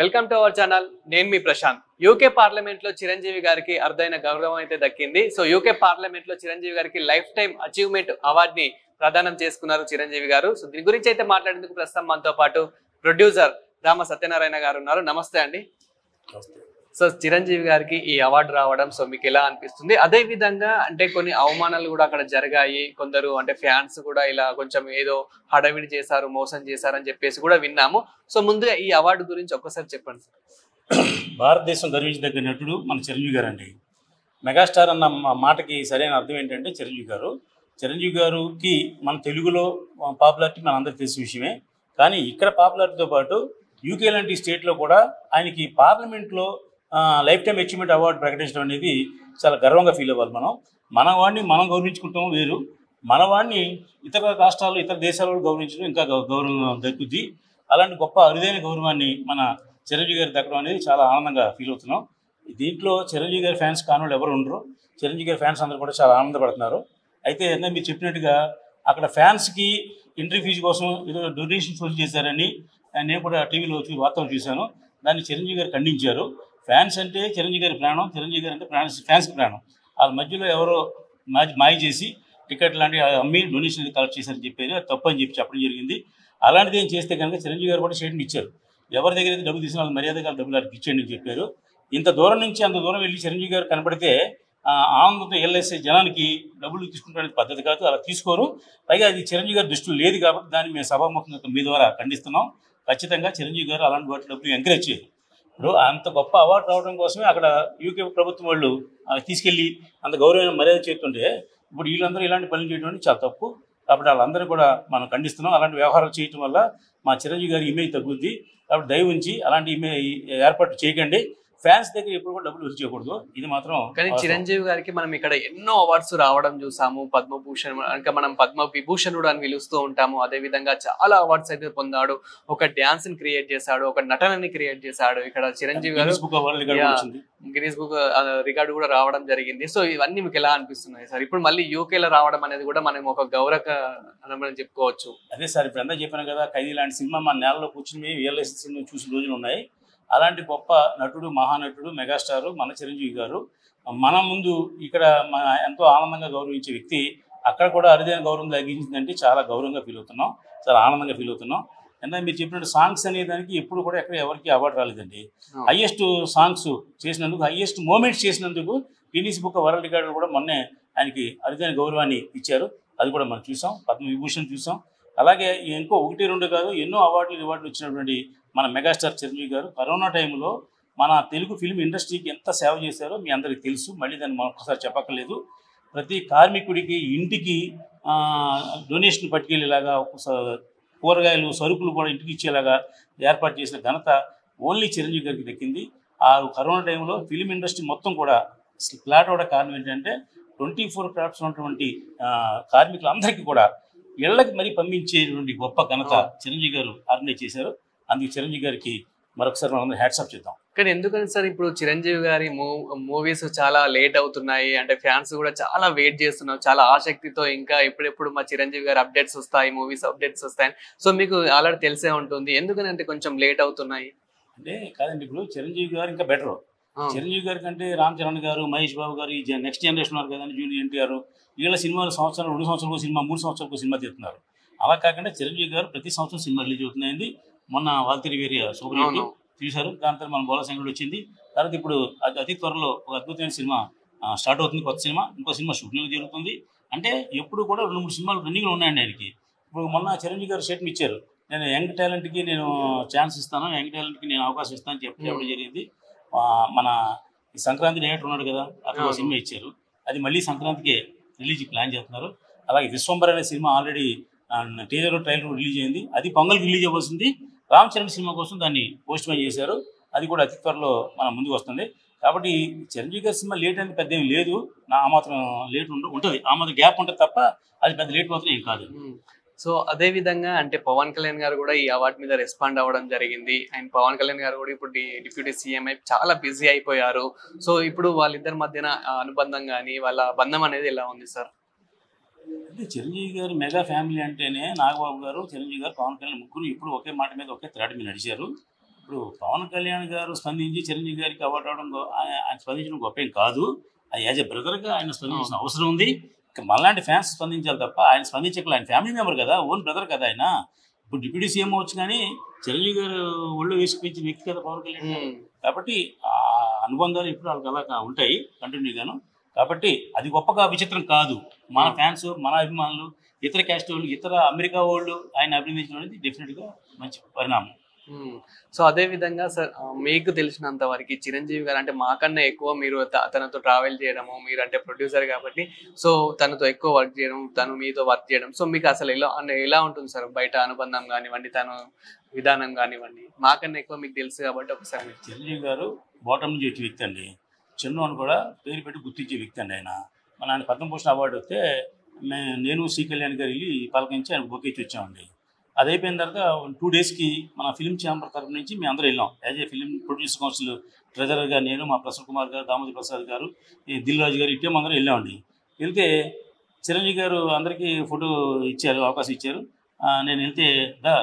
Welcome to our channel. నేను మీ Prashanth. UK parliament లో చిరంజీవి గారికి అరుదైన గౌరవం అయితే దక్కింది. సో యూకే పార్లమెంట్ లో చిరంజీవి గారికి లైఫ్ టైం అచీవ్మెంట్ అవార్డ్ ని ప్రదానం చేసుకున్నారు చిరంజీవి గారు. సో దీని గురించి అయితే మాట్లాడేందుకు ప్రస్తుతం మనతో పాటు ప్రొడ్యూసర్ రామ సత్యనారాయణ గారు ఉన్నారు. నమస్తే అండి. సో చిరంజీవి గారికి ఈ అవార్డు రావడం సో మీకు ఎలా అనిపిస్తుంది? అదే విధంగా అంటే కొన్ని అవమానాలు కూడా అక్కడ జరిగాయి, కొందరు అంటే ఫ్యాన్స్ కూడా ఇలా కొంచెం ఏదో హడావిడి చేశారు, మోసం చేశారు అని చెప్పేసి కూడా విన్నాము. సో ముందుగా ఈ అవార్డు గురించి ఒక్కసారి చెప్పండి సార్. భారతదేశం గర్వించదగ్గ నటుడు మన చిరంజీవి గారు అండి. మెగాస్టార్ అన్న మాటకి సరైన అర్థం ఏంటంటే చిరంజీవి గారికి మన తెలుగులో పాపులారిటీ మన అందరికి తెలిసిన విషయమే. కానీ ఇక్కడ పాపులారిటీతో పాటు యూకే లాంటి స్టేట్లో కూడా ఆయనకి పార్లమెంట్లో లైఫ్ టైం అచీవ్మెంట్ అవార్డు ప్రకటించడం అనేది చాలా గర్వంగా ఫీల్ అవ్వాలి. మన వాడిని మనం గౌరవించుకుంటాం వేరు, మన వాడిని ఇతర రాష్ట్రాల్లో ఇతర దేశాలలో గౌరవించడం ఇంకా గౌరవం దక్కుద్ది. అలాంటి గొప్ప అరుదైన గౌరవాన్ని మన చిరంజీవి గారి దక్కడం అనేది చాలా ఆనందంగా ఫీల్ అవుతున్నాం. దీంట్లో చిరంజీవి గారి ఫ్యాన్స్ కానివాళ్ళు ఎవరు ఉండరు. చిరంజీవి గారి ఫ్యాన్స్ అందరూ కూడా చాలా ఆనందపడుతున్నారు. అయితే మీరు చెప్పినట్టుగా అక్కడ ఫ్యాన్స్కి ఎంట్రీ ఫీజు కోసం ఏదో డొనేషన్స్ వసూలు చేశారని నేను కూడా టీవీలో వార్తలు చూశాను. దాన్ని చిరంజీవి గారు ఖండించారు. ఫ్యాన్స్ అంటే చిరంజీవి గారి ప్రాణం, చిరంజీవి గారు అంటే ఫ్యాన్స్కి ప్రాణం. వాళ్ళ మధ్యలో ఎవరో మాయ చేసి టికెట్ లాంటివి అమ్మి డొనేషన్ కలెక్ట్ చేశారని చెప్పేది అది తప్పు అని చెప్పడం జరిగింది. అలాంటిది ఏం చేస్తే కనుక చిరంజీవి గారు కూడా స్టేట్మెంట్ ఇచ్చారు. ఎవరి దగ్గర అయితే డబ్బు తీసుకున్న వాళ్ళు మర్యాదగా డబ్బులు అడిగి ఇచ్చేయండి అని చెప్పారు. ఇంత దూరం నుంచి అంత దూరం వెళ్ళి చిరంజీవి గారు కనబడితే ఆనందంతో ఎల్ఐసి జనానికి డబ్బులు తీసుకుంటానికి పద్ధతి కాదు, అలా తీసుకోరు. పైగా అది చిరంజీవి గారి దృష్టిలో లేదు కాబట్టి దాన్ని మేము సభాముఖంగా మీ ద్వారా ఖండిస్తున్నాం. ఖచ్చితంగా చిరంజీవి గారు అలాంటి వాటి డబ్బులు ఎంకరేజ్ చేయరు. ఇప్పుడు అంత గొప్ప అవార్డు రావడం కోసమే అక్కడ యూకే ప్రభుత్వం వాళ్ళు తీసుకెళ్ళి అంత గౌరవమైన మర్యాద చేస్తుంటే ఇప్పుడు వీళ్ళందరూ ఇలాంటి పనులు చేయడం అనేది చాలా తప్పు. కాబట్టి వాళ్ళందరూ కూడా మనం ఖండిస్తున్నాం. అలాంటి వ్యవహారాలు చేయడం వల్ల మా చిరంజీవి గారి ఇమేజ్ తగ్గుద్ది. కాబట్టి దయ ఉంచి అలాంటి ఇమేజ్ ఏర్పాటు చేయకండి. ఫ్యాన్స్ దగ్గర ఎప్పుడు కూడా డబ్బులు వసూలు చేయకూడదు. ఇది మాత్రం. కానీ చిరంజీవి గారికి మనం ఇక్కడ ఎన్నో అవార్డ్స్ రావడం చూసాము. పద్మభూషణ్, ఇంకా మనం పద్మ విభూషణుడు అని పిలుస్తూ ఉంటాము. అదే విధంగా చాలా అవార్డ్స్ అయితే పొందాడు. ఒక డాన్స్ ని క్రియేట్ చేశాడు, ఒక నటనని క్రియేట్ చేశాడు. ఇక్కడ చిరంజీవి గారు గిన్నీస్ బుక్ రికార్డు కూడా రావడం జరిగింది. సో ఇవన్నీ మీకు ఎలా అనిపిస్తున్నాయి సార్? ఇప్పుడు మళ్ళీ యూకేలో రావడం అనేది కూడా మనం ఒక గౌరవం చెప్పుకోవచ్చు. అదే సార్, ఇప్పుడు అంతా చెప్పాను కదా, ఖైదీ లాంటి సినిమా మన నేలలో కూర్చుని రియల్ఎస్ సినిమా చూసిన రోజులు ఉన్నాయి. అలాంటి గొప్ప నటుడు, మహానటుడు, మెగాస్టారు మన చిరంజీవి గారు మన ముందు ఇక్కడ ఎంతో ఆనందంగా గౌరవించే వ్యక్తి అక్కడ కూడా అరుదైన గౌరవం తగ్గించిందంటే చాలా గౌరవంగా ఫీల్ అవుతున్నాం, చాలా ఆనందంగా ఫీల్ అవుతున్నాం. ఎందుకంటే మీరు చెప్పినట్టు సాంగ్స్ అనే దానికి ఎప్పుడు కూడా ఎక్కడ ఎవరికి అవార్డు రాలేదండి. హైయెస్ట్ సాంగ్స్ చేసినందుకు, హైయెస్ట్ మూమెంట్స్ చేసినందుకు గిన్నీస్ బుక్ వరల్డ్ రికార్డులు కూడా మొన్నే ఆయనకి అరుదైన గౌరవాన్ని ఇచ్చారు. అది కూడా మనం చూసాం. పద్మవిభూషణ్ చూసాం. అలాగే ఇంకో 1-2 కాదు, ఎన్నో అవార్డులు వచ్చినటువంటి మన మెగాస్టార్ చిరంజీవి గారు కరోనా టైంలో మన తెలుగు ఫిల్మ్ ఇండస్ట్రీకి ఎంత సేవ చేశారో మీ అందరికీ తెలుసు. మళ్ళీ దాన్ని మనం ఒకసారి చెప్పక్కర్లేదు. ప్రతి కార్మికుడికి ఇంటికి డొనేషన్ పట్టుకెళ్ళేలాగా, కూరగాయలు సరుకులు కూడా ఇంటికి ఇచ్చేలాగా ఏర్పాటు చేసిన ఘనత ఓన్లీ చిరంజీవి గారికి దక్కింది. ఆ కరోనా టైంలో ఫిల్మ్ ఇండస్ట్రీ మొత్తం కూడా ఫ్లాట్ అవడం కారణం ఏంటంటే 24 క్రాఫ్ట్స్ ఉన్నటువంటి కార్మికులందరికీ కూడా ఇళ్లకి మరీ పంపించేటువంటి గొప్ప ఘనత చిరంజీవి గారు ఆర్గనైజ్ చేశారు. అందుకే చిరంజీవి గారికి మరొకసారి మనం హ్యాట్స్ ఆఫ్ చేద్దాం. కానీ ఎందుకని సార్ ఇప్పుడు చిరంజీవి గారి మూవీస్ చాలా లేట్ అవుతున్నాయి, అంటే ఫ్యాన్స్ కూడా చాలా వెయిట్ చేస్తున్నారు, చాలా ఆసక్తితో ఇంకా ఎప్పుడెప్పుడు మా చిరంజీవి గారి అప్డేట్స్ వస్తాయి, మూవీస్ అప్డేట్స్ వస్తాయని. సో మీకు ఆల్రెడీ తెలిసే ఉంటుంది, ఎందుకని అంటే కొంచెం లేట్ అవుతున్నాయి అంటే కాదండి. ఇప్పుడు చిరంజీవి గారు ఇంకా బెటర్. చిరంజీవి గారి కంటే రామ్ చరణ్ గారు, మహేష్ బాబు గారు, ఈ నెక్స్ట్ జనరేషన్ వారు కదండి, జూనియర్ ఎన్టీఆర్, వీళ్ళ సినిమాలు సంవత్సరాలు 2 సంవత్సరాలకు సినిమా, 3 సంవత్సరాలకు సినిమా తీస్తున్నారు. అలా కాకుండా చిరంజీవి గారు ప్రతి సంవత్సరం సినిమా రిలీజ్ అవుతున్నాయండి. మొన్న వాల్తేరి వేరి సూపర్ హిట్ చూశారు. దాని తర్వాత మన బోలశంకరుడు వచ్చింది. తర్వాత ఇప్పుడు అతి త్వరలో ఒక అద్భుతమైన సినిమా స్టార్ట్ అవుతుంది, కొత్త సినిమా. ఇంకో సినిమా షూటింగ్ జరుగుతుంది. అంటే ఎప్పుడు కూడా 2-3 సినిమాలు రన్నింగ్లో ఉన్నాయండి ఆయనకి. ఇప్పుడు మొన్న చిరంజీవి గారు స్టేట్మెంట్ ఇచ్చారు, నేను యంగ్ టాలెంట్కి నేను ఛాన్స్ ఇస్తాను, యంగ్ టాలెంట్కి నేను అవకాశం ఇస్తాను అని చెప్పడం జరిగింది. మన సంక్రాంతి డైరెక్టర్ ఉన్నాడు కదా, అతను సినిమా ఇచ్చారు. అది మళ్ళీ సంక్రాంతికి రిలీజ్ ప్లాన్ చేస్తున్నారు. అలాగే విశ్వంబర్ అనే cinema already teaser trailer release అయింది. అది పొంగల్కి రిలీజ్ అవ్వాల్సింది. రామ్ చరణ్ సినిమా కోసం దాన్ని పోస్ట్ పోన్ చేశారు. అది కూడా అతి త్వరలో మన ముందుకు వస్తుంది. కాబట్టి చిరంజీవి గారి సినిమా లేట్ అనేది పెద్ద ఏమి లేదు. ఆ మాత్రం లేట్ ఉంటుంది, ఆ మాత్రం గ్యాప్ ఉంటుంది తప్ప అది పెద్ద లేట్ మాత్రం ఏం కాదు. సో అదే విధంగా అంటే పవన్ కళ్యాణ్ గారు కూడా ఈ అవార్డు మీద రెస్పాండ్ అవ్వడం జరిగింది. అండ్ పవన్ కళ్యాణ్ గారు కూడా ఇప్పుడు డిప్యూటీ సీఎం అయి చాలా బిజీ అయిపోయారు. సో ఇప్పుడు వాళ్ళిద్దరి మధ్యన అనుబంధం కానీ వాళ్ళ బంధం అనేది ఎలా ఉంది సార్? అంటే చిరంజీవి గారు మెగా ఫ్యామిలీ అంటేనే నాగబాబు గారు, చిరంజీవి గారు, పవన్ కళ్యాణ్ ముగ్గురు ఇప్పుడు ఒకే మాట మీద ఒకే త్రాటి మీద నడిచారు. ఇప్పుడు పవన్ కళ్యాణ్ గారు స్పందించి చిరంజీవి గారికి అవార్డు రావడం ఆయన స్పందించడం గొప్ప ఏం కాదు. అది యాజ్ ఎ బ్రదర్గా ఆయన స్పందించిన అవసరం ఉంది. ఇంకా మనలాంటి ఫ్యాన్స్ స్పందించాలి తప్ప ఆయన స్పందించకుండా, ఆయన ఫ్యామిలీ మెంబర్ కదా, ఓన్ బ్రదర్ కదా ఆయన. ఇప్పుడు డిప్యూటీ సీఎం అవచ్చు కానీ చిరంజీవి గారు ఒళ్ళు వేసుకుపించిన వ్యక్తి కదా పవన్ కళ్యాణ్ గారు. కాబట్టి ఆ అనుబంధాలు ఇప్పుడు వాళ్ళకి అలా ఉంటాయి కంటిన్యూగాను. కాబట్టి అది గొప్పగా విచిత్రం కాదు. మన ఫ్యాన్స్, మన అభిమానులు, ఇతర క్యాస్ట్ వాళ్ళు, ఇతర అమెరికా వాళ్ళు ఆయన అభినందించడం అనేది డెఫినెట్గా మంచి పరిణామం. సో అదే విధంగా సార్, మీకు తెలిసినంత వరకు చిరంజీవి గారు అంటే మాకన్నా ఎక్కువ మీరు తనతో ట్రావెల్ చేయడము, మీరు అంటే ప్రొడ్యూసర్ కాబట్టి సో తనతో ఎక్కువ వర్క్ చేయడం, తను మీతో వర్క్ చేయడం, సో మీకు అసలు ఎలా ఉంటుంది సార్ బయట అనుబంధం కానివ్వండి, తను విధానం కానివ్వండి? మాకన్నా ఎక్కువ మీకు తెలుసు కాబట్టి ఒకసారి. చిరంజీవి గారు బాటం నుంచి వచ్చే వ్యక్తి అండి. చిన్ను అని కూడా పేరు పెట్టి గుర్తించే వ్యక్తి అండి ఆయన. మన ఆయన పద్మభూషణ్ అవార్డు వస్తే నేను సి కళ్యాణ్ గారు వెళ్ళి పలకించి ఆయన బొకే ఇచ్చి వచ్చామండి. అది అయిపోయిన తర్వాత 2 డేస్కి మన ఫిల్మ్ ఛాంబర్ తరఫు నుంచి మేము అందరూ వెళ్ళాం. As a film producer council ట్రెజరర్గా నేను, మా ప్రసన్న కుమార్ గారు, దామోదర్ ప్రసాద్ గారు, దిల్ రాజు గారు, ఇట్టే అందరూ వెళ్ళామండి. వెళ్తే చిరంజీవి గారు అందరికీ ఫోటో ఇచ్చారు, అవకాశం ఇచ్చారు. నేను వెళ్తే రా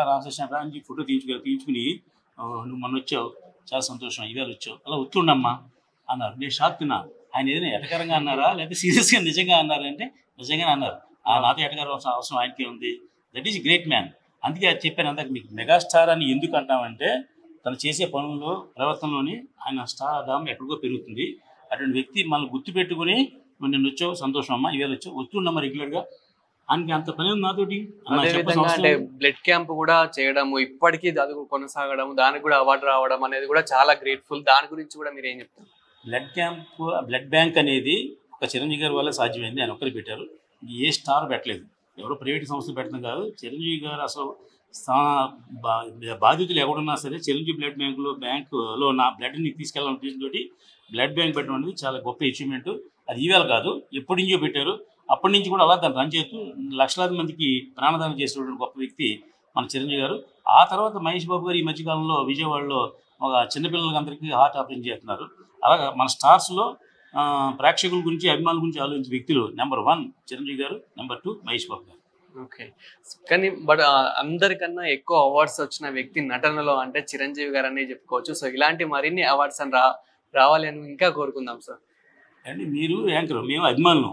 రామకృష్ణ రా అని ఫోటో తీయించుకుని నువ్వు మొన్న వచ్చావు, చాలా సంతోషం, ఇవాళ వచ్చావు, అలా వస్తుండమ్మా అన్నారు. నేను షాక్ తిన్నా. ఆయన ఏదైనా ఎటకరంగా అన్నారా లేకపోతే సీరియస్గా నిజంగా అన్నారంటే నిజంగానే అన్నారు. నాతో ఎటకరం అవసరం ఆయనకే ఉంది. That is great man. అందుకే అది చెప్పాను అందాక మీకు. మెగాస్టార్ అని ఎందుకు అంటామంటే తను చేసే పనుల్లో, ప్రవర్తనలోని ఆయన స్టార్ దాం ఎక్కడికో పెరుగుతుంది. అటువంటి వ్యక్తి మనల్ని గుర్తుపెట్టుకుని నేను వచ్చావు, సంతోషం అమ్మా, ఇవాళ వచ్చావు, వస్తుండమ్మా రెగ్యులర్గా. ఆయనకి అంత పని ఉంది నాతోటి. అంటే బ్లడ్ క్యాంప్ కూడా చేయడము, ఇప్పటికీ అది కొనసాగడం, దానికి కూడా అవార్డు రావడం అనేది కూడా చాలా గ్రేట్ఫుల్. దాని గురించి కూడా మీరు ఏం చెప్తారు? బ్లడ్ క్యాంప్, బ్లడ్ బ్యాంక్ అనేది ఒక చిరంజీవి గారి వల్ల సాధ్యమైంది. ఆయన ఒక్కరు పెట్టారు, ఏ స్టార్ పెట్టలేదు, ఎవరో ప్రైవేట్ సంస్థలు పెట్టడం కాదు. చిరంజీవి గారు అసలు బాధితులు ఎవరున్నా సరే చిరంజీవి బ్యాంకులో నా బ్లడ్ని తీసుకెళ్ళాలని ఉద్దేశంతో బ్లడ్ బ్యాంక్ పెట్టడం అనేది చాలా గొప్ప అచీవ్మెంట్. అది ఈవేళ కాదు, ఎప్పటి నుంచో పెట్టారు. అప్పటి నుంచి కూడా అలా దాన్ని రన్ చేస్తూ లక్షలాది మందికి ప్రాణదానం చేసినటువంటి గొప్ప వ్యక్తి మన చిరంజీవి గారు. ఆ తర్వాత మహేష్ బాబు గారు ఈ మధ్యకాలంలో విజయవాడలో ఒక చిన్నపిల్లలందరికీ హార్ట్ ఆపరేషన్ చేస్తున్నారు. అలాగా మన స్టార్స్లో ప్రేక్షకుల గురించి, అభిమానుల గురించి ఆలోచించే వ్యక్తులు నెంబర్ 1 చిరంజీవి గారు, నెంబర్ 2 మహేష్ బాబు గారు. ఓకే. కానీ అందరికన్నా ఎక్కువ అవార్డ్స్ వచ్చిన వ్యక్తి నటనలో అంటే చిరంజీవి గారు అనే చెప్పుకోవచ్చు. సో ఇలాంటి మరిన్ని అవార్డ్స్ అని రావాలి అని ఇంకా కోరుకుందాం సార్. అండి మీరు యాంకర్, మేము అభిమానులు,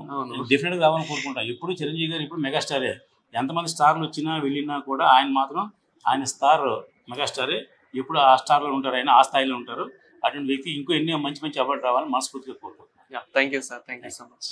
డెఫినెట్గా రావాలని కోరుకుంటాం. ఎప్పుడు చిరంజీవి గారు ఇప్పుడు మెగాస్టారే. ఎంతమంది స్టార్లు వచ్చినా వెళ్ళినా కూడా ఆయన మాత్రం ఆయన స్టార్ మెగాస్టారే. ఎప్పుడు ఆ స్టార్లో ఉంటారు, ఆయన ఆ స్థాయిలో ఉంటారు. అటువంటి వ్యక్తి ఇంకో ఎన్నో మంచి మంచి అవార్డు రావాలని మనస్ఫూర్తిగా కోరుకుంటున్నాం. Thank you sir, thank you so much.